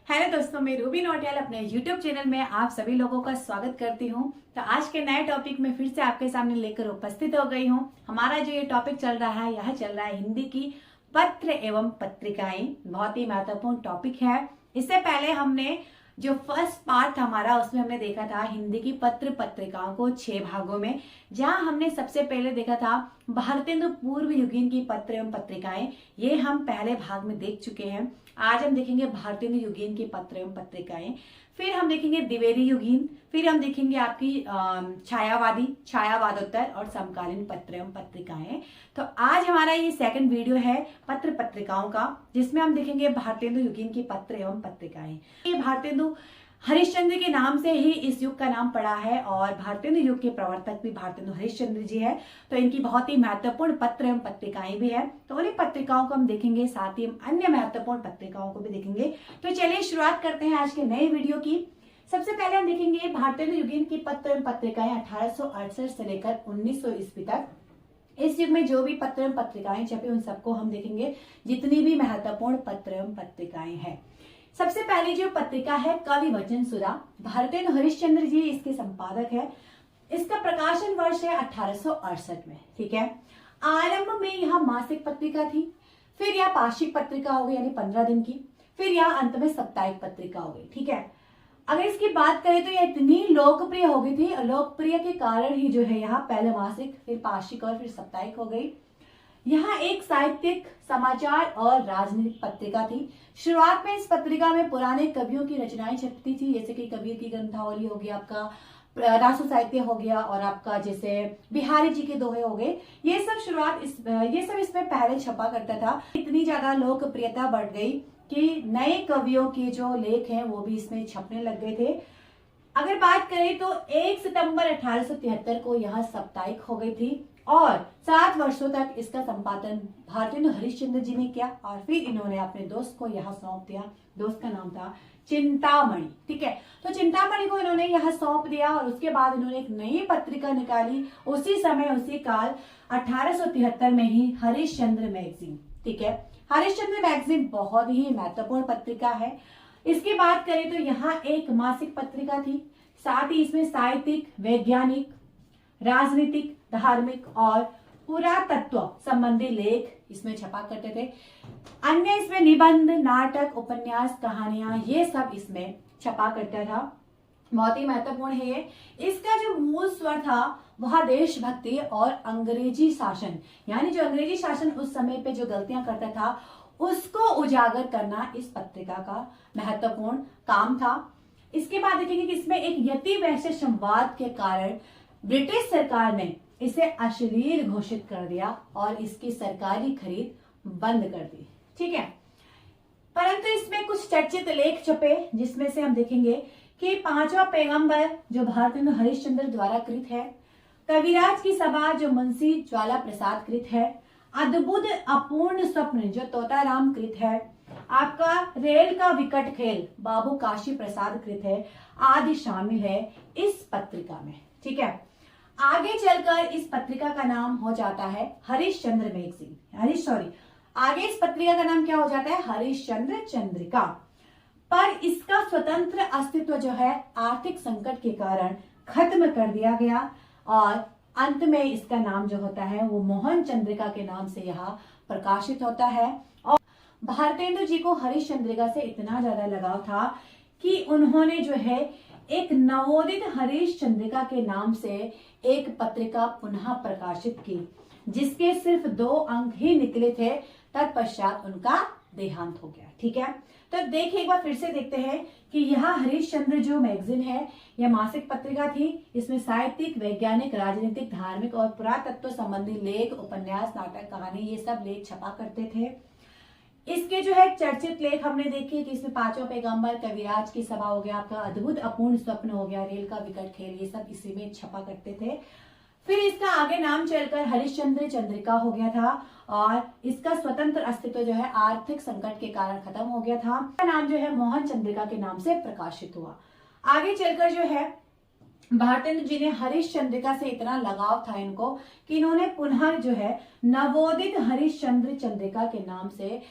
Hello दोस्तों, मैं Ruby Nautiyal अपने YouTube चैनल में आप सभी लोगों का स्वागत करती हूं। तो आज के नए टॉपिक में फिर से आपके सामने लेकर उपस्थित हो गई हूं। हमारा जो ये टॉपिक चल रहा है, यह चल रहा है हिंदी की पत्र एवं पत्रिकाएं। बहुत ही महत्वपूर्ण टॉपिक है। इससे पहले हमने जो फर्स्ट पार्ट हमारा, उसमें हमने देखा था हिंदी की पत्र पत्रिकाओं को 6 भागों में, जहां हमने सबसे पहले देखा था भारतेंदु पूर्व युगीन की पत्र एवं पत्रिकाएं। ये हम पहले भाग में देख चुके हैं। आज हम देखेंगे भारतेंदु युगीन की पत्र एवं पत्रिकाएं, फिर हम देखेंगे द्विवेदी युगीन, फिर हम देखेंगे आपकी छायावादी, छायावादोत्तर और समकालीन पत्र एवं पत्रिकाएं। तो आज हमारा ये सेकंड वीडियो है पत्र पत्रिकाओं का, जिसमें हम देखेंगे भारतेंदु युगीन की पत्र एवं पत्रिकाएं। ये भारतेंदु हरिश्चंद्र के नाम से ही इस युग का नाम पड़ा है और भारतेंदु युग के प्रवर्तक भी भारतेंदु हरिश्चंद्र जी है। तो इनकी बहुत ही महत्वपूर्ण पत्र एवं पत्रिकाएं भी है। तो उन्हीं पत्रिकाओं को हम देखेंगे, साथ ही हम अन्य महत्वपूर्ण पत्रिकाओं को भी देखेंगे। तो चलिए शुरुआत करते हैं आज के नए वीडियो की। सबसे पहले हम देखेंगे भारतेंदु युगीन की पत्र एवं पत्रिकाएं 1868 से लेकर 1900 ईस्वी तक। इस युग में जो भी पत्र एवं पत्रिकाएं छपी, उन सबको हम देखेंगे, जितनी भी महत्वपूर्ण पत्र एवं पत्रिकाएं हैं। सबसे पहली जो पत्रिका है कवि वचन सुधा, भारतेंदु हरिश्चंद्र जी इसके संपादक है। इसका प्रकाशन वर्ष है 1868 में। ठीक है। आरंभ में यह मासिक पत्रिका थी, फिर यह पाक्षिक पत्रिका हो गई यानी 15 दिन की, फिर यह अंत में साप्ताहिक पत्रिका हो गई। ठीक है। अगर इसकी बात करें तो यह इतनी लोकप्रिय हो गई थी, लोकप्रिय के कारण ही जो है यहाँ पहले मासिक, फिर पाक्षिक और फिर साप्ताहिक हो गई। यहाँ एक साहित्यिक, समाचार और राजनीतिक पत्रिका थी। शुरुआत में इस पत्रिका में पुराने कवियों की रचनाएं छपती थी, जैसे कि कबीर की ग्रंथावली हो गया, आपका रासो साहित्य हो गया, और आपका जैसे बिहारी जी के दोहे हो गए। ये सब इसमें पहले छपा करता था। इतनी ज्यादा लोकप्रियता बढ़ गई कि नए कवियों के जो लेख हैं वो भी इसमें छपने लग गए थे। अगर बात करें तो 1 सितंबर 1873 को यह साप्ताहिक हो गई थी और 7 वर्षों तक इसका संपादन भारतेंदु हरिश्चंद्र जी ने किया और फिर इन्होंने अपने दोस्त को यह सौंप दिया। दोस्त का नाम था चिंतामणि। ठीक है। तो चिंतामणि को इन्होंने यह सौंप दिया और उसके बाद इन्होंने एक नई पत्रिका निकाली उसी समय, उसी काल 1873 में ही, हरिश्चंद्र मैगजीन। ठीक है। हरिश्चंद्र मैगजीन बहुत ही महत्वपूर्ण पत्रिका है। इसकी बात करें तो यहाँ एक मासिक पत्रिका थी, साथ ही इसमें साहित्यिक, वैज्ञानिक, राजनीतिक, धार्मिक और पुरातत्व संबंधी लेख इसमें छपा करते थे। अन्य इसमें निबंध, नाटक, उपन्यास, कहानियां, ये सब इसमें छपा करता था। बहुत ही महत्वपूर्ण है ये। इसका जो मूल स्वर था वह देशभक्ति और अंग्रेजी शासन, यानी जो अंग्रेजी शासन उस समय पे जो गलतियां करता था उसको उजागर करना इस पत्रिका का महत्वपूर्ण काम था। इसके बाद देखेंगे कि इसमें एक यति वैश्य संवाद के कारण ब्रिटिश सरकार ने इसे अश्लील घोषित कर दिया और इसकी सरकारी खरीद बंद कर दी। ठीक है। परंतु इसमें कुछ चर्चित लेख छपे, जिसमें से हम देखेंगे कि 5वां पैगंबर जो भारतेंदु हरिश्चंद्र द्वारा कृत है, कविराज की सभा जो मुंशी ज्वाला प्रसाद कृत है, अद्भुत अपूर्ण स्वप्न जो तोताराम कृत है, आपका रेल का विकट खेल बाबू काशी प्रसाद कृत है, आदि शामिल है इस पत्रिका में। ठीक है। आगे चलकर इस पत्रिका का नाम हो जाता है हरिश्चंद्र मैगजीन। आगे इस पत्रिका का नाम क्या हो जाता है? हरिश्चंद्र चंद्रिका। पर इसका स्वतंत्र अस्तित्व जो है आर्थिक संकट के कारण खत्म कर दिया गया और अंत में इसका नाम जो होता है वो मोहन चंद्रिका के नाम से यह प्रकाशित होता है। और भारतेंदु जी को हरिश्चंद्रिका से इतना ज्यादा लगाव था कि उन्होंने जो है एक नवोदित हरिश्चंद्रिका के नाम से एक पत्रिका पुनः प्रकाशित की, जिसके सिर्फ 2 अंक ही निकले थे। तत्पश्चात उनका देहांत हो गया। ठीक है। तो देखिए, एक बार फिर से देखते हैं कि यह हरिश्चंद्र जो मैगजीन है, यह मासिक पत्रिका थी। इसमें साहित्यिक, वैज्ञानिक, राजनीतिक, धार्मिक और पुरातत्व संबंधी लेख, उपन्यास, नाटक, कहानी, ये सब लेख छपा करते थे। इसके जो है चर्चित लेख हमने देखे कि इसमें 5वां पैगंबर, कविराज की सभा हो गया, आपका अद्भुत अपूर्ण स्वप्न हो गया, रेल का विकट खेल, ये सब इसी में छपा करते थे। फिर इसका आगे नाम चलकर हरिश्चंद्र चंद्रिका हो गया था और इसका स्वतंत्र अस्तित्व जो है आर्थिक संकट के कारण खत्म हो गया था। इसका नाम जो है मोहन चंद्रिका के नाम से प्रकाशित हुआ। आगे चलकर जो है भारतेंदु जी ने हरिश्चंद्रिका से इतना लगाव था इनको कि इन्होंने पुनः जो है नवोदित हरिश्चंद्र चंद्रिका के नाम से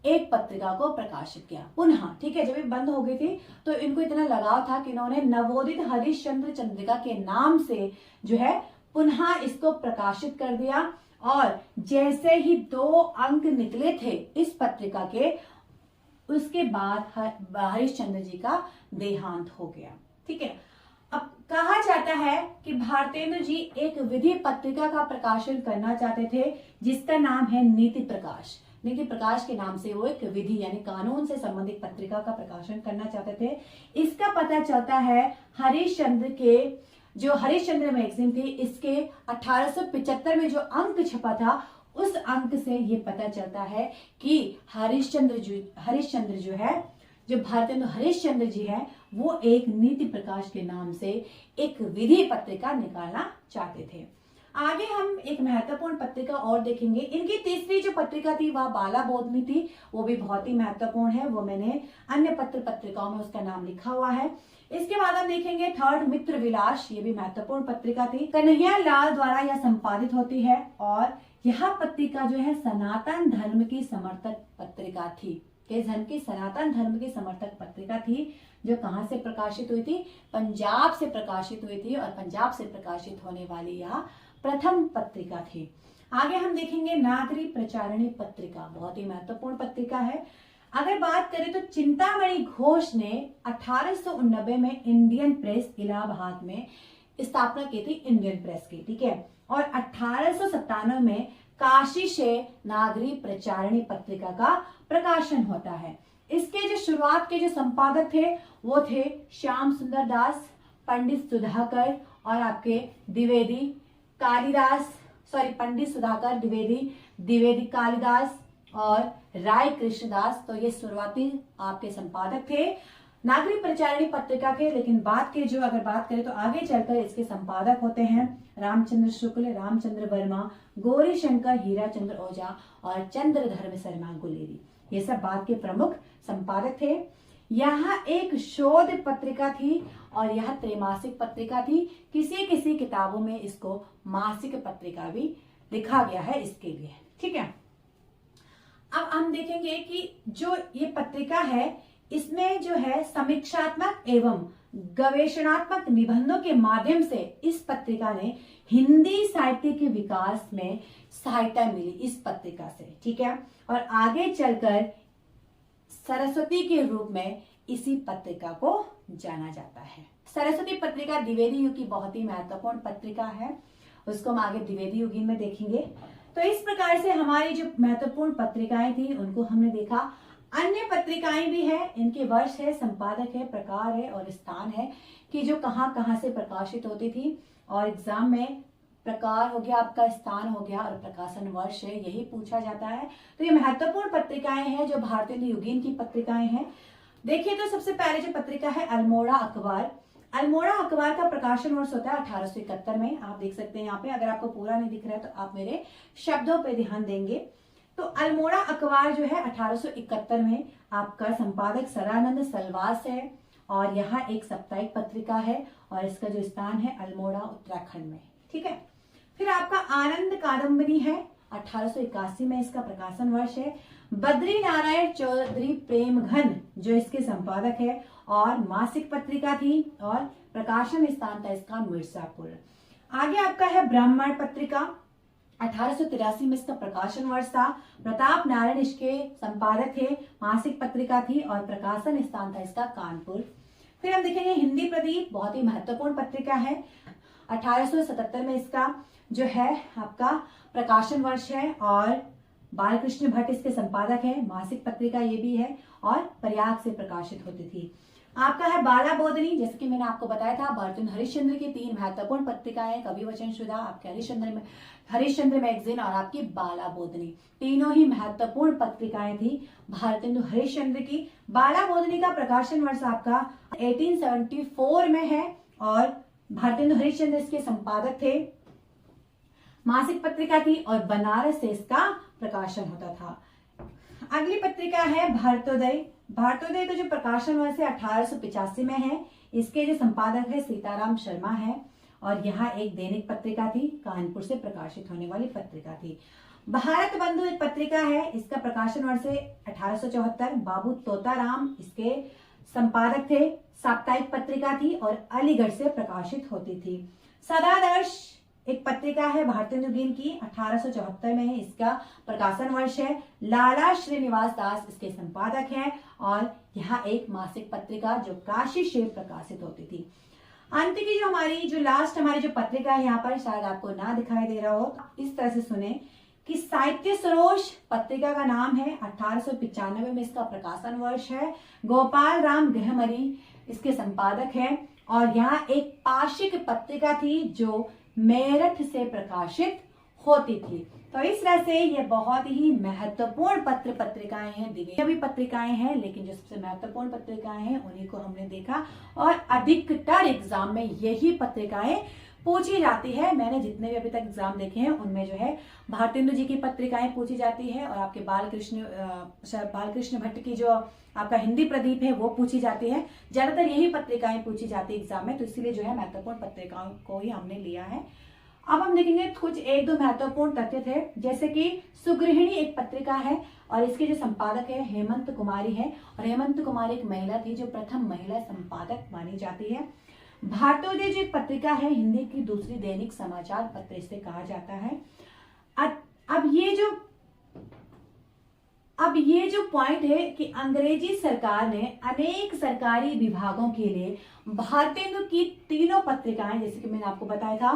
एक पत्रिका को प्रकाशित किया पुनः। ठीक है, जब ये बंद हो गई थी तो इनको इतना लगाव था कि इन्होंने नवोदित हरिश्चंद्र चंद्रिका के नाम से जो है पुनः इसको प्रकाशित कर दिया। और जैसे ही 2 अंक निकले थे इस पत्रिका के, उसके बाद हरिश्चंद्र जी का देहांत हो गया। ठीक है, अब कहा जाता है कि भारतेंदु जी एक विधि पत्रिका का प्रकाशन करना चाहते थे जिसका नाम है नीति प्रकाश। नीति प्रकाश के नाम से वो एक विधि यानी कानून से संबंधित पत्रिका का प्रकाशन करना चाहते थे। इसका पता चलता है हरिश्चंद्र के जो हरिश्चंद्र मैगजीन थी इसके 1875 में जो अंक छपा था उस अंक से ये पता चलता है कि हरिश्चंद्र जो है, जो भारतेंदु हरिश्चंद्र जी है, वो एक नीति प्रकाश के नाम से एक विधि पत्रिका निकालना चाहते थे। आगे हम एक महत्वपूर्ण पत्रिका और देखेंगे। इनकी तीसरी जो पत्रिका थी वह बाला बोधनी थी, वो भी बहुत ही महत्वपूर्ण है। वो मैंने अन्य पत्रिकाओं में उसका नाम लिखा हुआ है। इसके बाद हम देखेंगे थर्ड मित्र विलास, ये भी महत्वपूर्ण पत्रिका थी। कन्हैया लाल द्वारा यह संपादित होती है और यह पत्रिका जो है सनातन धर्म की समर्थक पत्रिका थी। किस धर्म की? सनातन धर्म की समर्थक पत्रिका थी, जो कहां से प्रकाशित हुई थी? पंजाब से प्रकाशित हुई थी और पंजाब से प्रकाशित होने वाली यह प्रथम पत्रिका थी। आगे हम देखेंगे नागरी प्रचारणी पत्रिका, बहुत ही महत्वपूर्ण पत्रिका है। अगर बात करें तो चिंतामणि घोष ने 1890 में इंडियन प्रेस इलाहाबाद में स्थापना की थी, इंडियन प्रेस की। ठीक है, और 1897 में काशी से नागरी प्रचारणी पत्रिका का प्रकाशन होता है। इसके जो शुरुआत के जो संपादक थे वो थे श्याम सुंदर दास, पंडित सुधाकर और आपके द्विवेदी कालिदास, पंडित सुधाकर, द्विवेदी कालिदास और राय कृष्णदास। तो ये शुरुआती आपके संपादक थे नागरी प्रचारणी पत्रिका के। लेकिन बाद के जो अगर बात करें तो आगे चलकर इसके संपादक होते हैं रामचंद्र शुक्ल, रामचंद्र वर्मा, गौरी शंकर, हीरा चंद्र ओझा और चंद्रधर्म शर्मा गुलेरी। ये सब बाद के प्रमुख संपादक थे। यह एक शोध पत्रिका थी और यह त्रैमासिक पत्रिका थी। किसी किसी किताबों में इसको मासिक पत्रिका भी लिखा गया है इसके लिए। ठीक है, अब हम देखेंगे कि जो ये पत्रिका है इसमें जो है समीक्षात्मक एवं गवेषणात्मक निबंधों के माध्यम से इस पत्रिका ने हिंदी साहित्य के विकास में सहायता मिली इस पत्रिका से। ठीक है, और आगे चलकर सरस्वती के रूप में इसी पत्रिका को जाना जाता है। सरस्वती पत्रिका द्विवेदी युग की बहुत ही महत्वपूर्ण पत्रिका है, उसको हम आगे द्विवेदी युगीन में देखेंगे। तो इस प्रकार से हमारी जो महत्वपूर्ण पत्रिकाएं थी उनको हमने देखा। अन्य पत्रिकाएं भी हैं, इनके वर्ष है, संपादक है, प्रकार है और स्थान है कि जो कहाँ कहाँ से प्रकाशित होती थी। और एग्जाम में प्रकार हो गया, आपका स्थान हो गया और प्रकाशन वर्ष है, यही पूछा जाता है। तो ये महत्वपूर्ण पत्रिकाएं हैं जो भारतेंदु युगीन की पत्रिकाएं हैं। देखिए तो सबसे पहले जो पत्रिका है अल्मोड़ा अखबार। अल्मोड़ा अखबार का प्रकाशन वर्ष होता है 1871 में। आप देख सकते हैं यहाँ पे, अगर आपको पूरा नहीं दिख रहा है तो आप मेरे शब्दों पे ध्यान देंगे। तो अल्मोड़ा अखबार जो है 1871 में, आपका संपादक सरानंद सलवास है और यहाँ एक साप्ताहिक पत्रिका है और इसका जो स्थान है अल्मोड़ा उत्तराखंड में। ठीक है, फिर आपका आनंद कादम्बरी है, 1881 में इसका प्रकाशन वर्ष है। बद्री नारायण चौधरी प्रेमघन जो इसके संपादक है और मासिक पत्रिका थी और प्रकाशन स्थान था इसका मिर्जापुर। आगे आपका है ब्राह्मण पत्रिका, 1883 में इसका प्रकाशन वर्ष था। प्रताप नारायण इसके संपादक थे, मासिक पत्रिका थी और प्रकाशन स्थान था इसका कानपुर। फिर हम देखेंगे हिंदी प्रदीप, बहुत ही महत्वपूर्ण पत्रिका है, 1877 में इसका जो है आपका प्रकाशन वर्ष है और बालकृष्ण भट्ट इसके संपादक है, मासिक पत्रिका ये भी है और प्रयाग से प्रकाशित होती थी। आपका है बाला बोधनी, जैसे कि मैंने आपको बताया था भारतेंदु हरिश्चंद्र की 3 महत्वपूर्ण पत्रिकाएं, कवि वचन सुधा, आपके हरिश्चंद्र मैगजीन और आपकी बाला बोधनी, तीनों ही महत्वपूर्ण पत्रिकाएं थी भारतेंदु हरिश्चंद्र की। बाला बोधनी का प्रकाशन वर्ष आपका 1874 में है और भारतेंदु हरिश्चंद्र इसके संपादक थे, मासिक पत्रिका थी और बनारस से इसका प्रकाशन होता था। अगली पत्रिका है भारतोदय। भारतोदय का जो प्रकाशन वर्ष है 1885 में है। इसके जो संपादक है सीताराम शर्मा है और यहाँ एक दैनिक पत्रिका थी, कानपुर से प्रकाशित होने वाली पत्रिका थी। भारत बंधु एक पत्रिका है, इसका प्रकाशन वर्ष है 1874। बाबू तोताराम इसके संपादक थे। साप्ताहिक पत्रिका थी और अलीगढ़ से प्रकाशित होती थी। सदादर्श एक पत्रिका है भारतीय न्यूगीन की, 1874 में है, इसका प्रकाशन वर्ष है। लाला श्रीनिवास दास इसके संपादक हैं और यह एक मासिक पत्रिका जो काशी से प्रकाशित होती थी। अंत की जो लास्ट हमारी जो पत्रिका है, यहाँ पर शायद आपको ना दिखाई दे रहा हो, इस तरह से सुने कि साहित्य सरोज पत्रिका का नाम है, 1895 में इसका प्रकाशन वर्ष है। गोपाल राम गृहमरी इसके संपादक है और यहाँ एक पाक्षिक पत्रिका थी जो मेरठ से प्रकाशित होती थी। तो इस तरह से ये बहुत ही महत्वपूर्ण पत्रिकाएं हैं, दिव्य भी पत्रिकाएं हैं, लेकिन जो सबसे महत्वपूर्ण पत्रिकाएं हैं उन्हीं को हमने देखा और अधिकतर एग्जाम में यही पत्रिकाएं पूछी जाती है। मैंने जितने भी अभी तक एग्जाम देखे हैं उनमें जो है भारतेंदु जी की पत्रिकाएं पूछी जाती है और आपके बालकृष्ण भट्ट की जो आपका हिंदी प्रदीप है वो पूछी जाती है। ज्यादातर यही पत्रिकाएं पूछी जाती है एग्जाम में, तो इसीलिए जो है महत्वपूर्ण पत्रिकाओं को ही हमने लिया है। अब हम देखेंगे कुछ एक दो महत्वपूर्ण तथ्य थे, जैसे कि सुगृहिणी एक पत्रिका है और इसके जो संपादक है हेमंत कुमारी है और हेमंत कुमारी एक महिला थी जो प्रथम महिला संपादक मानी जाती है। भारतोदय जो एक पत्रिका है हिंदी की दूसरी दैनिक समाचार पत्र इसे कहा जाता है। अब ये जो पॉइंट है कि अंग्रेजी सरकार ने अनेक सरकारी विभागों के लिए भारतेंदु की तीनों पत्रिकाएं, जैसे कि मैंने आपको बताया था,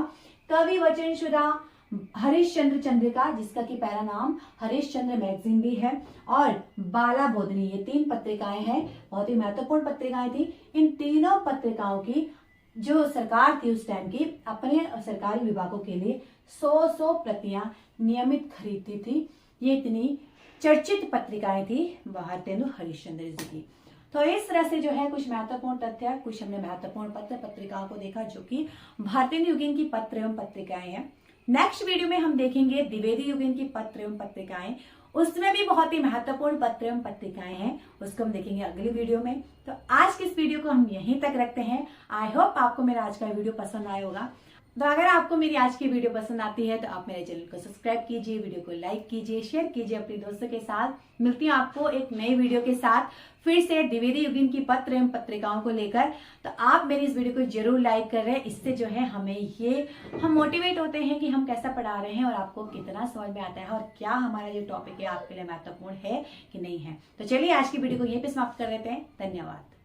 कवि वचन सुधा, हरिश्चंद्र चंद्रिका जिसका कि पहला नाम हरिश्चंद्र मैगजीन भी है, और बाला बोधनी, ये तीन पत्रिकाएं हैं, बहुत ही महत्वपूर्ण पत्रिकाएं थी। इन तीनों पत्रिकाओं की जो सरकार थी उस टाइम की अपने सरकारी विभागों के लिए 100 प्रतियां नियमित खरीदती थी। ये इतनी चर्चित पत्रिकाएं थी भारतेंदु हरिश्चंद्र जी की। तो इस तरह से जो है कुछ महत्वपूर्ण तथ्य, कुछ हमने महत्वपूर्ण पत्रिकाओं को देखा जो कि भारतेंदु युगीन की पत्र एवं पत्रिकाएं हैं। नेक्स्ट वीडियो में हम देखेंगे द्विवेदी युगीन की पत्र एवं पत्रिकाएं, उसमें भी बहुत ही महत्वपूर्ण पत्र एवं पत्रिकाएं हैं, उसको हम देखेंगे अगली वीडियो में। तो आज की इस वीडियो को हम यहीं तक रखते हैं। आई होप आपको मेरा आज का वीडियो पसंद आया होगा। तो अगर आपको मेरी आज की वीडियो पसंद आती है तो आप मेरे चैनल को सब्सक्राइब कीजिए, वीडियो को लाइक कीजिए, शेयर कीजिए अपने दोस्तों के साथ। मिलती हूँ आपको एक नई वीडियो के साथ फिर से द्विवेदी युगीन की पत्र एवं पत्रिकाओं को लेकर। तो आप मेरी इस वीडियो को जरूर लाइक कर रहे हैं, इससे जो है हम मोटिवेट होते हैं कि हम कैसा पढ़ा रहे हैं और आपको कितना समझ में आता है और क्या हमारा जो टॉपिक है आपके लिए महत्वपूर्ण है कि नहीं है। तो चलिए आज की वीडियो को यहीं पे समाप्त कर देते हैं। धन्यवाद।